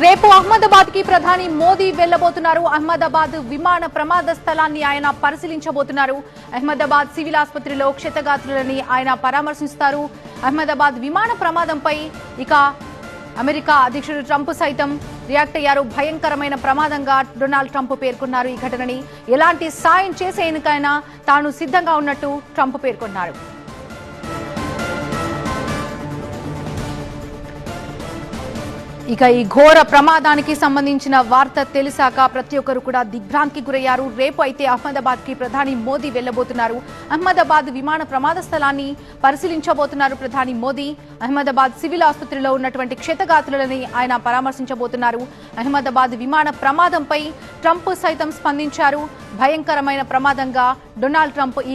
రేపు అహ్మదాబాద్ కి ప్రధాని మోదీ వెళ్లబోతున్నారు. అహ్మదాబాద్ విమాన ప్రమాద స్థలాన్ని ఆయన పరిశీలించబోతున్నారు. అహ్మదాబాద్ సివిల్ ఆసుపత్రిలో క్షతగాత్రులని ఆయన పరామర్శిస్తారు. అహ్మదాబాద్ విమాన ప్రమాదంపై ఇక అమెరికా అధ్యక్షుడు ట్రంప్ సైతం రియాక్ట్ అయ్యారు. భయంకరమైన ప్రమాదంగా డొనాల్డ్ ట్రంప్ పేర్కొన్నారు. ఈ ఘటనని ఎలాంటి సాయం చేసేందుకైనా తాను సిద్ధంగా ఉన్నట్టు ట్రంప్ పేర్కొన్నారు. ఇక ఈ ఘోర ప్రమాదానికి సంబంధించిన వార్త తెలిసాక ప్రతి ఒక్కరు కూడా దిగ్భ్రాంతికి గురయ్యారు. రేపు అయితే అహ్మదాబాద్ కి ప్రధాని మోదీ వెళ్లబోతున్నారు. అహ్మదాబాద్ విమాన ప్రమాద స్థలాన్ని పరిశీలించబోతున్నారు ప్రధాని మోదీ. అహ్మదాబాద్ సివిల్ ఆసుపత్రిలో ఉన్నటువంటి క్షతగాత్రులని ఆయన పరామర్శించబోతున్నారు. అహ్మదాబాద్ విమాన ప్రమాదంపై ట్రంప్ సైతం స్పందించారు. భయంకరమైన ప్రమాదంగా డొనాల్డ్ ట్రంప్ ఈ